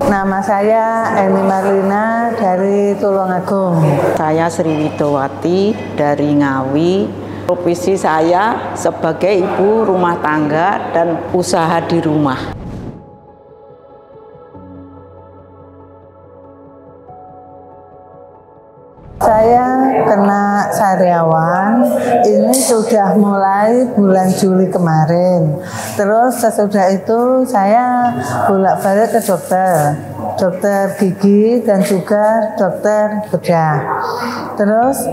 Nama saya Eni Marlina dari Tulungagung. Saya Sri Widowati dari Ngawi. Profesi saya sebagai ibu rumah tangga dan usaha di rumah. Saya kena sariawan ini sudah mulai bulan Juli kemarin. Terus sesudah itu saya bolak-balik ke dokter gigi dan juga dokter bedah. Terus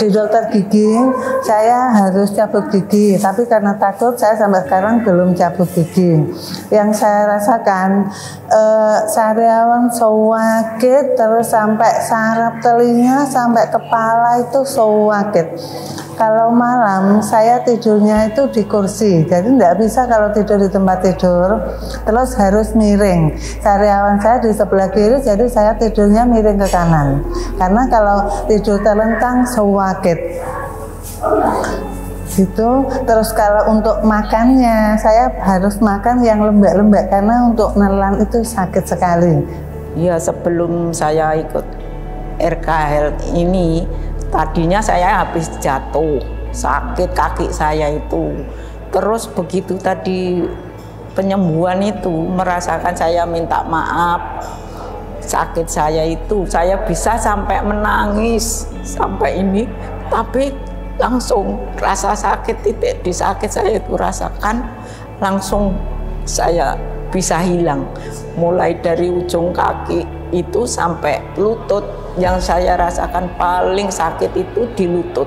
di dokter gigi saya harus cabut gigi, tapi karena takut saya sampai sekarang belum cabut gigi. Yang saya rasakan sariawan sakit, terus sampai saraf telinga sampai kepala itu sakit. Kalau malam saya tidurnya itu di kursi, jadi tidak bisa kalau tidur di tempat tidur, terus harus miring. Sariawan saya di sebelah kiri, jadi saya tidurnya miring ke kanan. Karena kalau tidur terlentang sakit. Gitu. Terus kalau untuk makannya, saya harus makan yang lembek-lembek karena untuk nelan itu sakit sekali. Ya, sebelum saya ikut RKL ini, tadinya saya habis jatuh, sakit kaki saya itu. Terus begitu tadi penyembuhan itu, merasakan saya minta maaf. Sakit saya itu, saya bisa sampai menangis sampai ini, tapi langsung rasa sakit, titik di sakit saya itu rasakan, langsung saya bisa hilang. Mulai dari ujung kaki itu sampai lutut, yang saya rasakan paling sakit itu di lutut.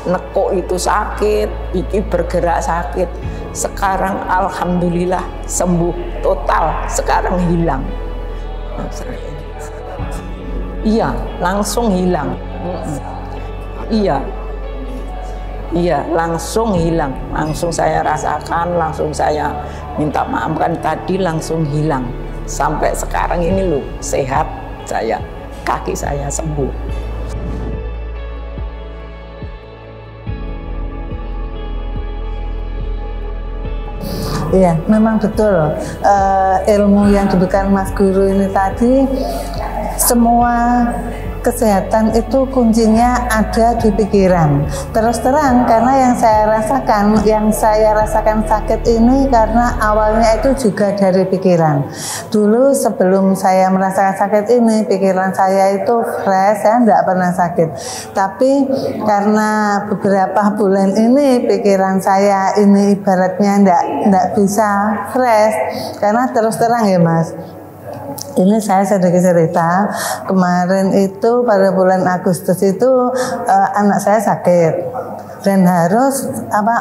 Nekuk itu sakit, iki bergerak sakit. Sekarang alhamdulillah sembuh total, sekarang hilang. Iya, langsung hilang. Iya, langsung hilang. Langsung saya rasakan, langsung saya minta maaf kan tadi, langsung hilang. Sampai sekarang ini loh, sehat saya, kaki saya sembuh. Iya, memang betul. Ilmu yang diberikan Mas Guru ini tadi, semua kesehatan itu kuncinya ada di pikiran. Terus terang, karena yang saya rasakan sakit ini karena awalnya itu juga dari pikiran. Dulu sebelum saya merasakan sakit ini, pikiran saya itu fresh, saya tidak pernah sakit. Tapi karena beberapa bulan ini pikiran saya ini ibaratnya tidak bisa fresh, karena terus terang ya Mas. Ini saya sedikit cerita, kemarin itu pada bulan Agustus itu anak saya sakit dan harus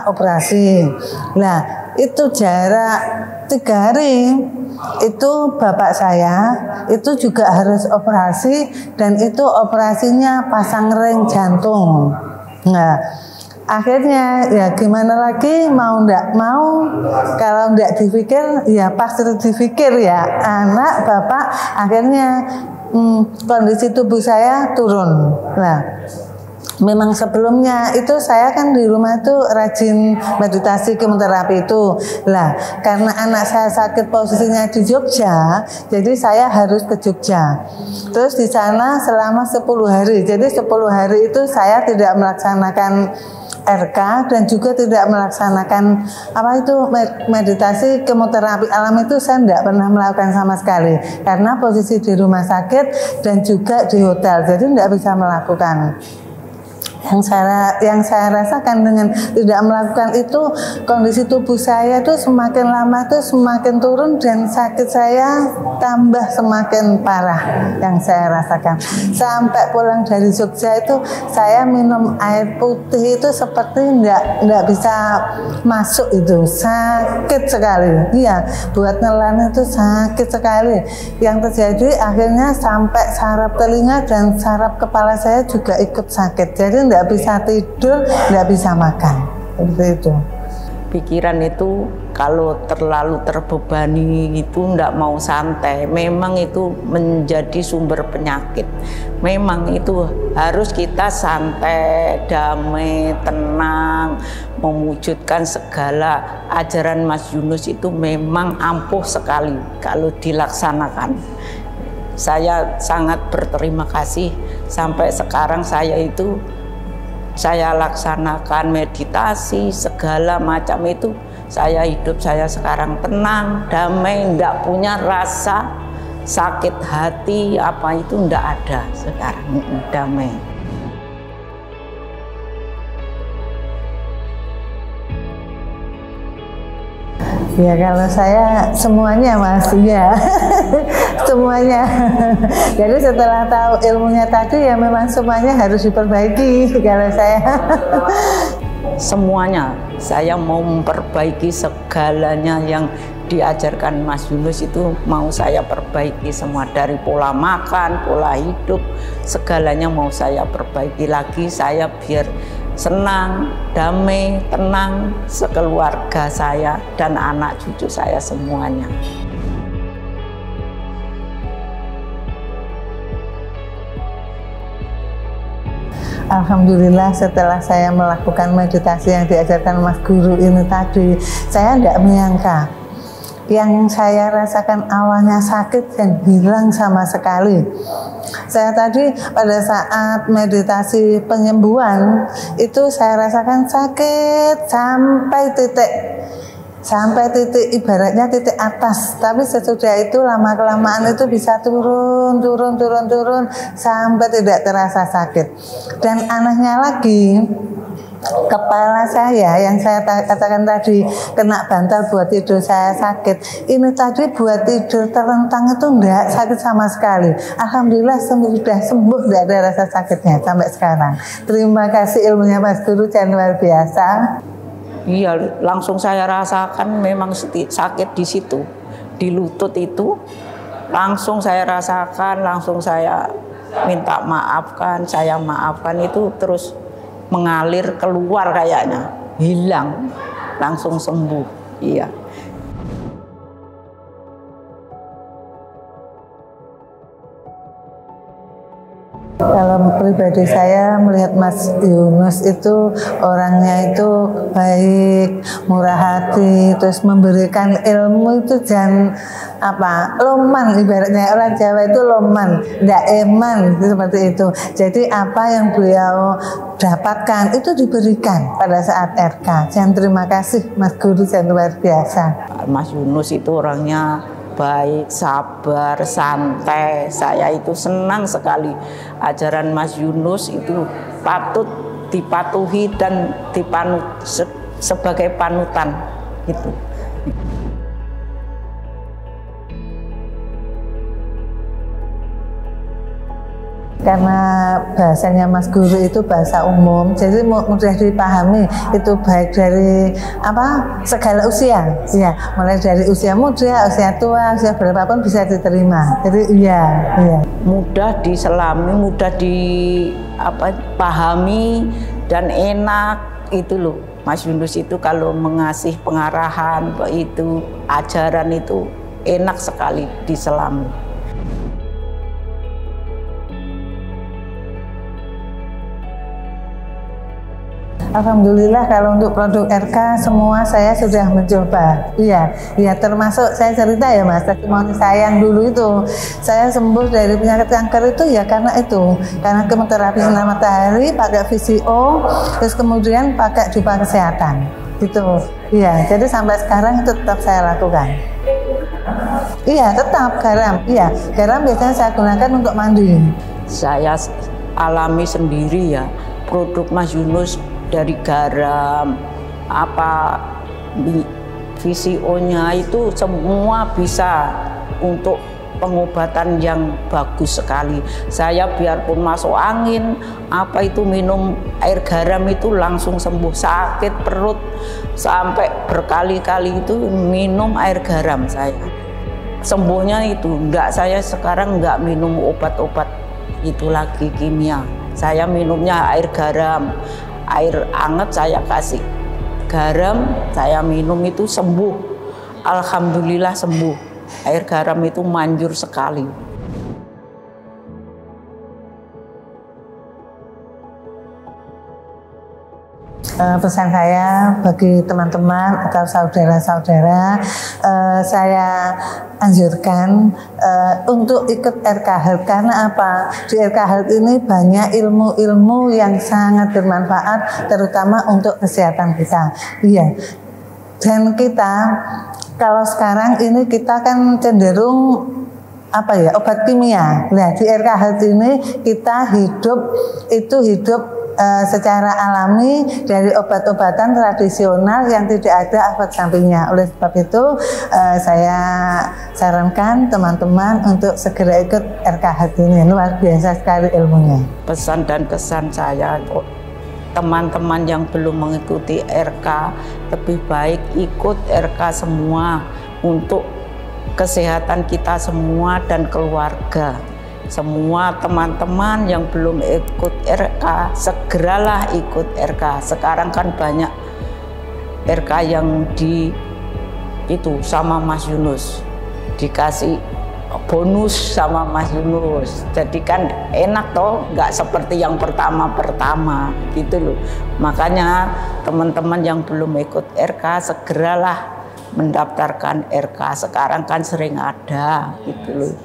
operasi. Nah itu jarak 3 hari itu bapak saya itu juga harus operasi, dan itu operasinya pasang ring jantung. Nah akhirnya ya gimana lagi, mau ndak mau, kalau ndak dipikir ya pasti dipikir ya anak bapak. Akhirnya kondisi tubuh saya turun. Nah memang sebelumnya itu saya kan di rumah itu rajin meditasi kemoterapi itu. Lah karena anak saya sakit posisinya di Jogja, jadi saya harus ke Jogja. Terus di sana selama 10 hari. Jadi 10 hari itu saya tidak melaksanakan RK dan juga tidak melaksanakan meditasi kemoterapi alam itu, saya tidak pernah melakukan sama sekali karena posisi di rumah sakit dan juga di hotel, jadi tidak bisa melakukan. Yang saya rasakan dengan tidak melakukan itu, kondisi tubuh saya itu semakin lama itu semakin turun dan sakit saya tambah semakin parah. Yang saya rasakan sampai pulang dari Jogja itu saya minum air putih itu seperti tidak bisa masuk, itu sakit sekali. Iya, buat nelan itu sakit sekali. Yang terjadi akhirnya sampai saraf telinga dan saraf kepala saya juga ikut sakit. Jadi tidak bisa tidur, tidak bisa makan, seperti itu. pikiran itu kalau terlalu terbebani itu ndak mau santai, memang itu menjadi sumber penyakit. Memang itu harus kita santai, damai, tenang, mewujudkan segala ajaran Mas Yunus itu memang ampuh sekali kalau dilaksanakan. Saya sangat berterima kasih sampai sekarang saya laksanakan meditasi segala macam itu, saya hidup saya sekarang tenang, damai, tidak punya rasa sakit hati apa itu tidak ada sekarang, damai. Ya kalau saya semuanya Mas, ya semuanya. Jadi setelah tahu ilmunya tadi ya memang semuanya harus diperbaiki kalau saya. Semuanya, saya mau memperbaiki segalanya yang diajarkan Mas Yunus itu mau saya perbaiki semua, dari pola makan, pola hidup, segalanya mau saya perbaiki lagi, saya biar senang, damai, tenang sekeluarga saya dan anak cucu saya semuanya. Alhamdulillah setelah saya melakukan meditasi yang diajarkan Mas Guru ini tadi, saya tidak menyangka yang saya rasakan awalnya sakit dan hilang sama sekali. Saya tadi pada saat meditasi penyembuhan itu saya rasakan sakit sampai titik ibaratnya titik atas, tapi sesudah itu lama kelamaan itu bisa turun sampai tidak terasa sakit. Dan anehnya lagi, kepala saya yang saya katakan tadi kena bantal buat tidur saya sakit, ini tadi buat tidur terlentang itu enggak sakit sama sekali. Alhamdulillah sudah sembuh, tidak ada rasa sakitnya sampai sekarang. Terima kasih ilmunya Mas Guru dan luar biasa. Iya, langsung saya rasakan memang sakit di situ, di lutut itu langsung saya rasakan, langsung saya minta maafkan, saya maafkan itu terus mengalir keluar kayaknya, hilang, langsung sembuh. Iya. Kalau pribadi saya melihat Mas Yunus itu orangnya itu baik, murah hati, terus memberikan ilmu itu jangan loman, ibaratnya orang Jawa itu loman, ndak eman seperti itu. Jadi apa yang beliau dapatkan itu diberikan pada saat RK. Dan terima kasih Mas Guru yang luar biasa. Mas Yunus itu orangnya baik, sabar, santai. Saya itu senang sekali. Ajaran Mas Yunus itu patut dipatuhi dan dipanut sebagai panutan gitu. Karena bahasanya Mas Guru itu bahasa umum, jadi mudah dipahami. Itu baik dari segala usia, ya, mulai dari usia muda, usia tua, usia berapapun bisa diterima. Jadi iya. Mudah diselami, mudah dipahami dan enak itu loh. Mas Yunus itu kalau mengasih pengarahan itu ajaran itu enak sekali diselami. Alhamdulillah kalau untuk produk RK semua saya sudah mencoba. Iya, termasuk saya cerita ya Mas, testimoni saya yang dulu itu saya sembuh dari penyakit kanker itu ya karena kemoterapi sinar matahari, pakai VCO, terus kemudian pakai Dupa Kesehatan. Gitu. Iya, jadi sampai sekarang itu tetap saya lakukan. Iya, tetap garam. Iya, garam biasanya saya gunakan untuk mandi. Saya alami sendiri ya, produk Mas Yunus dari garam, VCO-nya itu semua bisa untuk pengobatan yang bagus sekali. Saya biarpun masuk angin, minum air garam itu langsung sembuh. Sakit perut sampai berkali-kali itu minum air garam saya. Sembuhnya itu saya sekarang enggak minum obat-obat itu lagi kimia. Saya minumnya air garam. Air hangat saya kasih garam saya minum itu sembuh, alhamdulillah sembuh. Air garam itu manjur sekali. Pesan saya bagi teman-teman atau saudara-saudara, saya anjurkan untuk ikut RK Health. Karena apa? Di RK Health ini banyak ilmu-ilmu yang sangat bermanfaat, terutama untuk kesehatan kita. Iya. Dan kita kalau sekarang ini kita kan cenderung obat kimia. Nah, di RK Health ini kita hidup secara alami dari obat-obatan tradisional yang tidak ada efek sampingnya. Oleh sebab itu saya sarankan teman-teman untuk segera ikut RK Health ini. Luar biasa sekali ilmunya. Pesan dan kesan saya, teman-teman yang belum mengikuti RK, lebih baik ikut RK semua untuk kesehatan kita semua dan keluarga. Semua teman-teman yang belum ikut RK, segeralah ikut RK. Sekarang kan banyak RK yang sama Mas Yunus, dikasih bonus sama Mas Yunus. Jadi kan enak toh, nggak seperti yang pertama-pertama gitu loh. Makanya teman-teman yang belum ikut RK, segeralah mendaftarkan RK. Sekarang kan sering ada gitu loh.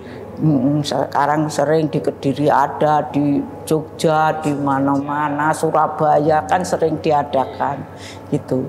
Sekarang sering di Kediri ada, di Jogja, di mana-mana, Surabaya kan sering diadakan gitu.